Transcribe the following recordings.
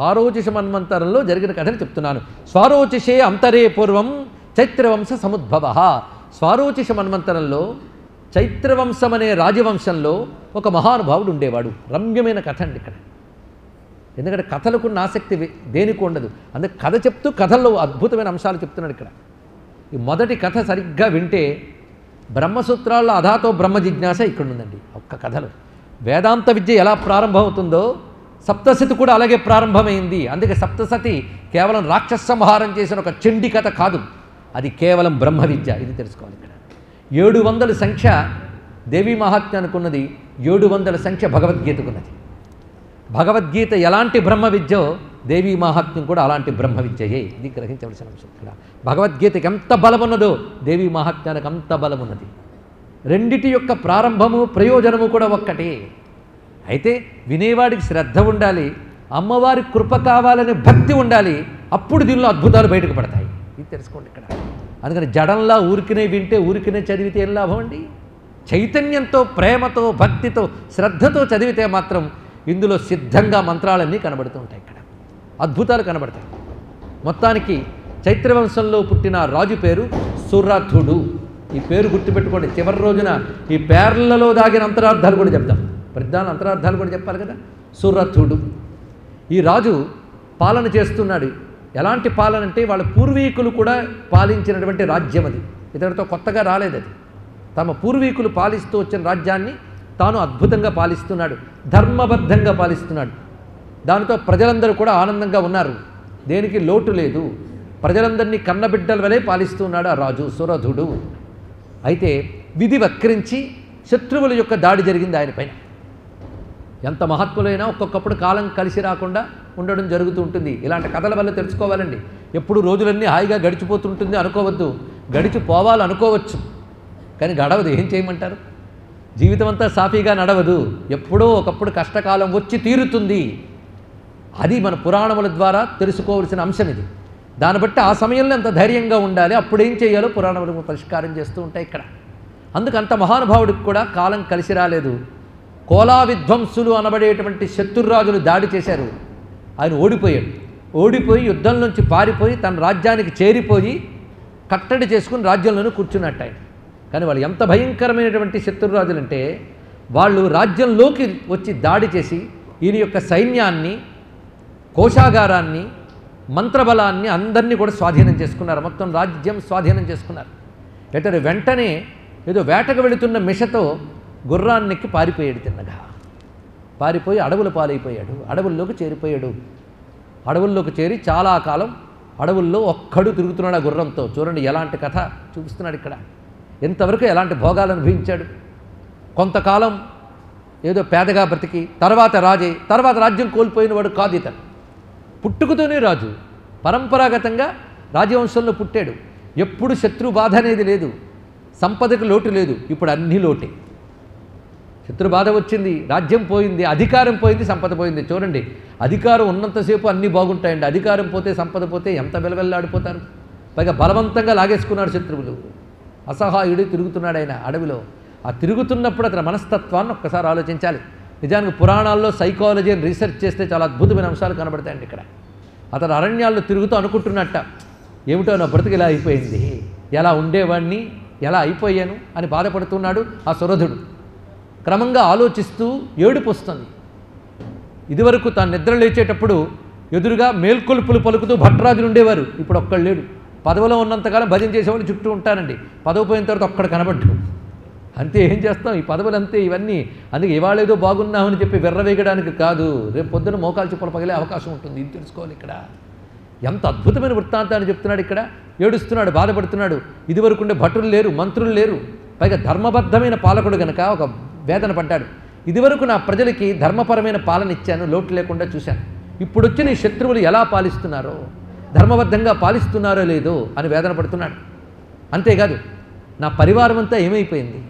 స్వారోచిష మన్వంతరంలో జరిగిన కథని చెప్తున్నాను. స్వారోచిషే అంతరే పూర్వం చైత్రవంశ సముద్భవ. స్వారోచిష మన్వంతరంలో చైత్రవంశం అనే రాజవంశంలో ఒక మహానుభావుడు ఉండేవాడు. రమ్యమైన కథ అండి ఇక్కడ. ఎందుకంటే కథలకున్న ఆసక్తి దేనికి ఉండదు. అందుకే కథ చెప్తూ కథల్లో అద్భుతమైన అంశాలు చెప్తున్నాడు ఇక్కడ. ఈ మొదటి కథ సరిగ్గా వింటే బ్రహ్మసూత్రాల్లో అధాతో బ్రహ్మ జిజ్ఞాస ఇక్కడ ఉందండి. ఒక్క కథలో వేదాంత విద్య ఎలా ప్రారంభమవుతుందో సప్తసతి కూడా అలాగే ప్రారంభమైంది. అందుకే సప్తసతి కేవలం రాక్షస సంహారం చేసిన ఒక చండి కథ కాదు, అది కేవలం బ్రహ్మ విద్య. ఇది తెలుసుకోవాలి ఇక్కడ. 700 సంఖ్య దేవీ మహాత్మ్యానికి ఉన్నది, 700 సంఖ్య భగవద్గీతకున్నది. భగవద్గీత ఎలాంటి బ్రహ్మ విద్యో దేవీ మహాత్మ్యం కూడా అలాంటి బ్రహ్మ విద్యయే. ఇది గ్రహించవలసిన అంశం ఇక్కడ. భగవద్గీతకి ఎంత బలమున్నదో దేవీ మహాత్మ్యానికి అంత బలమున్నది. రెండిటి యొక్క ప్రారంభము ప్రయోజనము కూడా ఒక్కటే. అయితే వినేవాడికి శ్రద్ధ ఉండాలి, అమ్మవారి కృప కావాలనే భక్తి ఉండాలి. అప్పుడు దీనిలో అద్భుతాలు బయటకు పడతాయి. ఇది తెలుసుకోండి ఇక్కడ. అందుకని జడంలా ఊరికినే వింటే ఊరికినే చదివితే ఏం లాభం అండి? చైతన్యంతో ప్రేమతో భక్తితో శ్రద్ధతో చదివితే మాత్రం ఇందులో సిద్ధంగా మంత్రాలన్నీ కనబడుతూ ఉంటాయి. ఇక్కడ అద్భుతాలు కనబడతాయి. మొత్తానికి చైత్రవంశంలో పుట్టిన రాజు పేరు సురథుడు. ఈ పేరు గుర్తుపెట్టుకోండి. చివరి రోజున ఈ పేర్లలో దాగిన అంతరార్థాలు కూడా చెప్తాం. ప్రధాన అంతరార్థాలు కూడా చెప్పాలి కదా. సురథుడు ఈ రాజు పాలన చేస్తున్నాడు. ఎలాంటి పాలన అంటే వాళ్ళ పూర్వీకులు కూడా పాలించినటువంటి రాజ్యం అది. ఇతడితో కొత్తగా రాలేదు. అది తమ పూర్వీకులు పాలిస్తూ వచ్చిన రాజ్యాన్ని తాను అద్భుతంగా పాలిస్తున్నాడు, ధర్మబద్ధంగా పాలిస్తున్నాడు. దానితో ప్రజలందరూ కూడా ఆనందంగా ఉన్నారు, దేనికి లోటు లేదు. ప్రజలందరినీ కన్నబిడ్డల వలె పాలిస్తున్నాడు ఆ రాజు సురథుడు. అయితే విధి వక్రించి శత్రువుల యొక్క దాడి జరిగింది ఆయనపైన. ఎంత మహాత్ములైనా ఒక్కొక్కప్పుడు కాలం కలిసి రాకుండా ఉండడం జరుగుతూ ఉంటుంది. ఇలాంటి కథల వల్ల తెలుసుకోవాలండి. ఎప్పుడు రోజులన్నీ హాయిగా గడిచిపోతుంటుంది అనుకోవద్దు. గడిచిపోవాలనుకోవచ్చు కానీ గడవదు. ఏం చేయమంటారు? జీవితం అంతా సాఫీగా నడవదు. ఎప్పుడో ఒకప్పుడు కష్టకాలం వచ్చి తీరుతుంది. అది మన పురాణముల ద్వారా తెలుసుకోవాల్సిన అంశం ఇది. దాన్ని బట్టి ఆ సమయంలో ఎంత ధైర్యంగా ఉండాలి, అప్పుడు ఏం చేయాలో పురాణములు పరిష్కారం చేస్తూ ఉంటాయి ఇక్కడ. అందుకు అంత మహానుభావుడికి కూడా కాలం కలిసి రాలేదు. కోలా విధ్వంసులు అనబడేటువంటి శత్రురాజులు దాడి చేశారు. ఆయన ఓడిపోయాడు. ఓడిపోయి యుద్ధం నుంచి పారిపోయి తన రాజ్యానికి చేరిపోయి కట్టడి చేసుకుని రాజ్యంలోనూ కూర్చున్నట్టు ఆయన. కానీ వాళ్ళు ఎంత భయంకరమైనటువంటి శత్రురాజులంటే వాళ్ళు రాజ్యంలోకి వచ్చి దాడి చేసి ఈయన యొక్క సైన్యాన్ని, కోశాగారాన్ని, మంత్రబలాన్ని అందరినీ కూడా స్వాధీనం చేసుకున్నారు. మొత్తం రాజ్యం స్వాధీనం చేసుకున్నారు. ఇతడు వెంటనే ఏదో వేటకు వెళుతున్న మిషతో గుర్రాన్నెక్కి పారిపోయాడు. తిన్నగా పారిపోయి అడవుల పాలైపోయాడు. అడవుల్లోకి చేరిపోయాడు. అడవుల్లోకి చేరి చాలా కాలం అడవుల్లో ఒక్కడు తిరుగుతున్నాడు ఆ గుర్రంతో. చూడండి ఎలాంటి కథ చూపిస్తున్నాడు ఇక్కడ. ఎంతవరకు ఎలాంటి భోగాలు అనుభవించాడు. కొంతకాలం ఏదో పేదగా బ్రతికి తర్వాత రాజై తర్వాత రాజ్యం కోల్పోయిన వాడు కాదు ఇతను. పుట్టుకతోనే రాజు, పరంపరాగతంగా రాజవంశంలో పుట్టాడు. ఎప్పుడు శత్రు బాధ అనేది లేదు, సంపదకు లోటు లేదు. ఇప్పుడు అన్నీ లోటే. శత్రు బాధ వచ్చింది, రాజ్యం పోయింది, అధికారం పోయింది, సంపద పోయింది. చూడండి అధికారం ఉన్నంతసేపు అన్నీ బాగుంటాయండి. అధికారం పోతే సంపద పోతే ఎంత వెలవెల్లాడిపోతారు. పైగా బలవంతంగా లాగేసుకున్నాడు శత్రువులు. అసహాయుడు తిరుగుతున్నాడు ఆయన అడవిలో. ఆ తిరుగుతున్నప్పుడు అతని మనస్తత్వాన్ని ఒక్కసారి ఆలోచించాలి. నిజానికి పురాణాల్లో సైకాలజీ అని రీసెర్చ్ చేస్తే చాలా అద్భుతమైన అంశాలు కనబడతాయండి ఇక్కడ. అతను అరణ్యాల్లో తిరుగుతూ అనుకుంటున్నట్ట, ఏమిటో నా బ్రతుకు ఇలా అయిపోయింది, ఎలా ఉండేవాడిని ఎలా అయిపోయాను అని బాధపడుతున్నాడు ఆ సురథుడు. క్రమంగా ఆలోచిస్తూ ఏడుపు వస్తుంది. ఇదివరకు తాను నిద్ర లేచేటప్పుడు ఎదురుగా మేల్కొలుపులు పలుకుతూ భట్రాజులు ఉండేవారు. ఇప్పుడు ఒక్కడు లేడు. పదవిలో ఉన్నంతకాలం భజన చేసేవాళ్ళు చుట్టూ ఉంటారండి. పదవి పోయిన తర్వాత ఒక్కడ కనబడ్డు. అంతే, ఏం చేస్తాం, ఈ పదవులు అంతే ఇవన్నీ. అందుకే ఇవాళేదో బాగున్నామని చెప్పి వెర్రవేయడానికి కాదు, రేపు పొద్దున మోకాలు చెప్పులు పగిలే అవకాశం ఉంటుంది. ఇది తెలుసుకోవాలి ఇక్కడ. ఎంత అద్భుతమైన వృత్తాంతాన్ని చెప్తున్నాడు ఇక్కడ. ఏడుస్తున్నాడు, బాధపడుతున్నాడు. ఇదివరకుండే భటులు లేరు, మంత్రులు లేరు. పైగా ధర్మబద్ధమైన పాలకుడు కనుక ఒక వేదన పడ్డాడు. ఇదివరకు నా ప్రజలకి ధర్మపరమైన పాలన ఇచ్చాను, లోటు లేకుండా చూశాను. ఇప్పుడు వచ్చిన ఈ శత్రువులు ఎలా పాలిస్తున్నారో, ధర్మబద్ధంగా పాలిస్తున్నారో లేదో అని వేదన పడుతున్నాడు. అంతేకాదు నా పరివారం అంతా ఏమైపోయింది.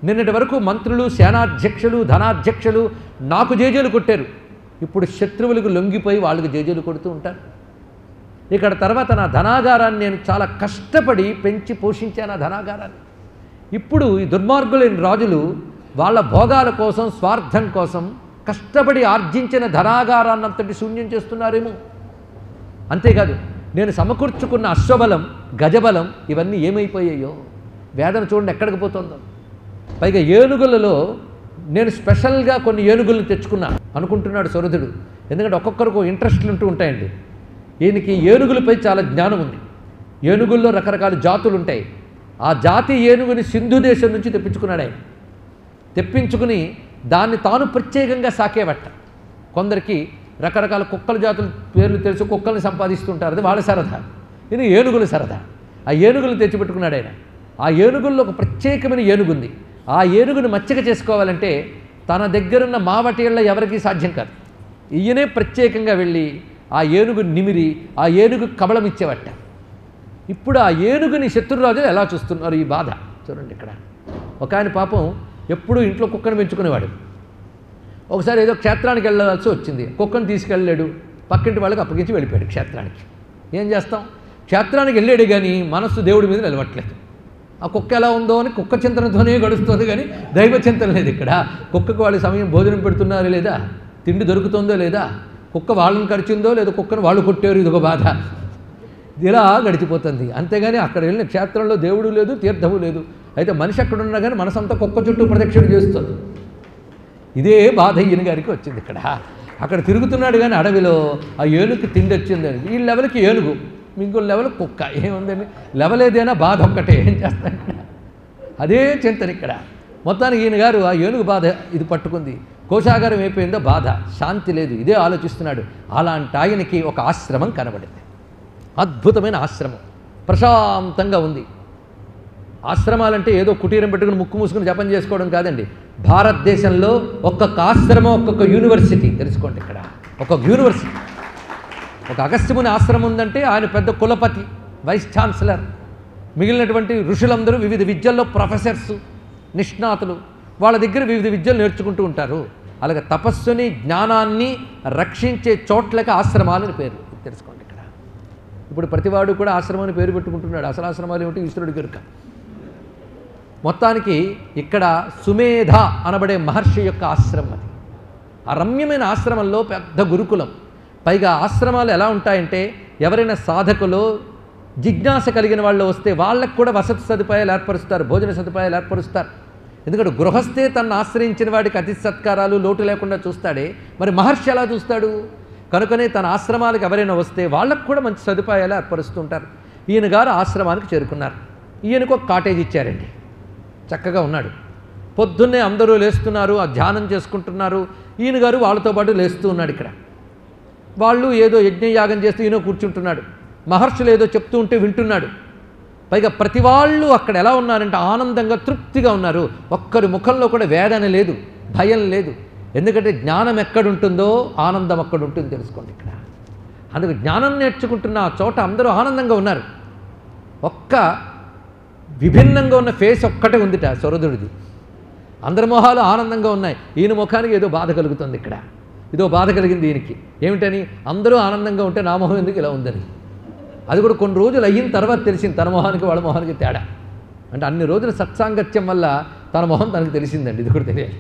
నిన్నటి వరకు మంత్రులు, సేనాధ్యక్షులు, ధనాధ్యక్షులు నాకు జేజేలు కొట్టారు. ఇప్పుడు శత్రువులకు లొంగిపోయి వాళ్ళకి జేజేలు కొడుతూ ఉంటారు. ఇక్కడ తర్వాత నా ధనాగారాన్ని నేను చాలా కష్టపడి పెంచి పోషించాను. ఆ ధనాగారాన్ని ఇప్పుడు ఈ దుర్మార్గులైన రాజులు వాళ్ళ భోగాల కోసం, స్వార్థం కోసం కష్టపడి ఆర్జించిన ధనాగారాన్నంతటి శూన్యం చేస్తున్నారేమో. అంతేకాదు, నేను సమకూర్చుకున్న అశ్వబలం, గజబలం ఇవన్నీ ఏమైపోయాయో. వేదన చూడండి ఎక్కడికి పోతుందో. పైగా ఏనుగులలో నేను స్పెషల్గా కొన్ని ఏనుగులను తెచ్చుకున్నాను అనుకుంటున్నాడు సురధుడు. ఎందుకంటే ఒక్కొక్కరికి ఇంట్రెస్ట్లు ఉంటాయండి. ఈయనకి ఏనుగులపై చాలా జ్ఞానం ఉంది. ఏనుగుల్లో రకరకాల జాతులు ఉంటాయి. ఆ జాతి ఏనుగుని సింధు దేశం నుంచి తెప్పించుకున్నాడు ఆయన. తెప్పించుకుని దాన్ని తాను ప్రత్యేకంగా సాకేవట్ట. కొందరికి రకరకాల కుక్కల జాతుల పేర్లు తెలుసు, కుక్కల్ని సంపాదిస్తుంటారు, అది వాళ్ళ సరదా. ఇది ఏనుగుల సరదా. ఆ ఏనుగులు తెచ్చిపెట్టుకున్నాడు ఆయన. ఆ ఏనుగుల్లో ఒక ప్రత్యేకమైన ఏనుగుంది. ఆ ఏనుగుని మచ్చిక చేసుకోవాలంటే తన దగ్గరున్న మావటీళ్ళ ఎవరికీ సాధ్యం కాదు. ఈయనే ప్రత్యేకంగా వెళ్ళి ఆ ఏనుగుని నిమిరి ఆ ఏనుగు కబళం ఇచ్చేవట్ట. ఇప్పుడు ఆ ఏనుగుని శత్రురాజులు ఎలా చూస్తున్నారు, ఈ బాధ చూడండి. ఇక్కడ ఒక ఆయన పాపం ఎప్పుడూ ఇంట్లో కుక్కను పెంచుకునేవాడు. ఒకసారి ఏదో క్షేత్రానికి వెళ్ళాల్సి వచ్చింది, కుక్కను తీసుకెళ్ళలేడు, పక్కింటి వాళ్ళకి అప్పగించి వెళ్ళిపోయాడు క్షేత్రానికి. ఏం చేస్తాం, క్షేత్రానికి వెళ్ళాడు కానీ మనస్సు దేవుడి మీద నిలవట్లేదు. ఆ కుక్క ఎలా ఉందో అని కుక్క చింతనతోనే గడుస్తుంది కానీ దైవ చింతన లేదు ఇక్కడ. కుక్కకు వాళ్ళ సమయం భోజనం పెడుతున్నారో లేదా, తిండి దొరుకుతుందో లేదా, కుక్క వాళ్ళని కరిచిందో లేదా కుక్కను వాళ్ళు కొట్టారు, ఇదొక బాధ. ఇలా గడిచిపోతుంది. అంతేగాని అక్కడ వెళ్ళిన క్షేత్రంలో దేవుడు లేదు, తీర్థము లేదు. అయితే మనిషి అక్కడ ఉన్నా కానీ మనసంతా కుక్క చుట్టూ ప్రదక్షిణ చేస్తుంది. ఇదే బాధ ఈయన గారికి వచ్చింది ఇక్కడ. అక్కడ తిరుగుతున్నాడు కానీ అడవిలో ఆ ఏనుగుకి తిండి వచ్చిందని. ఈ లెవెల్కి ఏనుగు, ఇంకో లెవెల్ కుక్క. ఏముందండి, లెవెల్ ఏదైనా బాధ ఒక్కటే. ఏం చేస్తాను ఇక్కడ, అదే చింతన ఇక్కడ. మొత్తానికి ఈయన గారు ఆ ఏనుగు బాధ ఇది పట్టుకుంది. కోశాగారం అయిపోయిందో బాధ, శాంతి లేదు, ఇదే ఆలోచిస్తున్నాడు. అలాంటి ఆయనకి ఒక ఆశ్రమం కనబడింది. అద్భుతమైన ఆశ్రమం, ప్రశాంతంగా ఉంది. ఆశ్రమాలంటే ఏదో కుటీరం పెట్టుకుని ముక్కు మూసుకుని జపం చేసుకోవడం కాదండి. భారతదేశంలో ఒక్కొక్క ఆశ్రమం ఒక్కొక్క యూనివర్సిటీ. తెలుసుకోండి, ఇక్కడ ఒక్కొక్క యూనివర్సిటీ. ఒక అగస్త్యముని ఆశ్రమం ఉందంటే ఆయన పెద్ద కులపతి, వైస్ ఛాన్సలర్. మిగిలినటువంటి ఋషులందరూ వివిధ విద్యల్లో ప్రొఫెసర్స్, నిష్ణాతులు. వాళ్ళ దగ్గర వివిధ విద్యలు నేర్చుకుంటూ ఉంటారు. అలాగే తపస్సుని, జ్ఞానాన్ని రక్షించే చోట్లకి ఆశ్రమాలని పేరు. తెలుసుకోండి ఇక్కడ. ఇప్పుడు ప్రతివాడు కూడా ఆశ్రమాన్ని పేరు పెట్టుకుంటున్నాడు. అసలు ఆశ్రమాలు ఏమిటి ఈశ్వరుడికి ఎరుక. మొత్తానికి ఇక్కడ సుమేధ అనబడే మహర్షి యొక్క ఆశ్రమం అది. ఆ రమ్యమైన ఆశ్రమంలో పెద్ద గురుకులం. పైగా ఆశ్రమాలు ఎలా ఉంటాయంటే ఎవరైనా సాధకులు జిజ్ఞాస కలిగిన వాళ్ళు వస్తే వాళ్ళకు కూడా వసతి సదుపాయాలు ఏర్పరుస్తారు, భోజన సదుపాయాలు ఏర్పరుస్తారు. ఎందుకంటే గృహస్థే తను ఆశ్రయించిన వాడికి అతిథి సత్కారాలు లోటు లేకుండా చూస్తాడే, మరి మహర్షి ఎలా చూస్తాడు? కనుకనే తన ఆశ్రమాలకు ఎవరైనా వస్తే వాళ్ళకు కూడా మంచి సదుపాయాలు ఏర్పరుస్తుంటారు. ఈయన గారు ఆశ్రమానికి చేరుకున్నారు. ఈయనకు ఒక కాటేజ్ ఇచ్చారండి. చక్కగా ఉన్నాడు. పొద్దున్నే అందరూ లేస్తున్నారు, ఆ ధ్యానం చేసుకుంటున్నారు. ఈయన గారు వాళ్ళతో పాటు లేస్తూ ఉన్నాడు. ఇక్కడ వాళ్ళు ఏదో యజ్ఞయాగం చేస్తూ ఈయన కూర్చుంటున్నాడు. మహర్షులు ఏదో చెప్తూ ఉంటే వింటున్నాడు. పైగా ప్రతి వాళ్ళు అక్కడ ఎలా ఉన్నారంటే ఆనందంగా, తృప్తిగా ఉన్నారు. ఒక్కరి ముఖంలో కూడా వేదన లేదు, భయం లేదు. ఎందుకంటే జ్ఞానం ఎక్కడుంటుందో ఆనందం అక్కడ ఉంటుంది. తెలుసుకోండి ఇక్కడ. అందుకు జ్ఞానం నేర్చుకుంటున్న ఆ చోట అందరూ ఆనందంగా ఉన్నారు. ఒక్క విభిన్నంగా ఉన్న ఫేస్ ఒక్కటే ఉందిట సురధుడిది. అందరి మొహాలు ఆనందంగా ఉన్నాయి. ఈయన ముఖానికి ఏదో బాధ కలుగుతుంది ఇక్కడ. ఇదో బాధ కలిగింది ఈయనకి. ఏమిటని, అందరూ ఆనందంగా ఉంటే నా మొహం ఎందుకు ఇలా ఉందని. అది కూడా కొన్ని రోజులు అయిన తర్వాత తెలిసింది తన మొహానికి వాళ్ళ మొహానికి తేడా. అంటే అన్ని రోజుల సత్సాంగత్యం వల్ల తన మొహం తనకు తెలిసిందండి. ఇది కూడా తెలియాలి.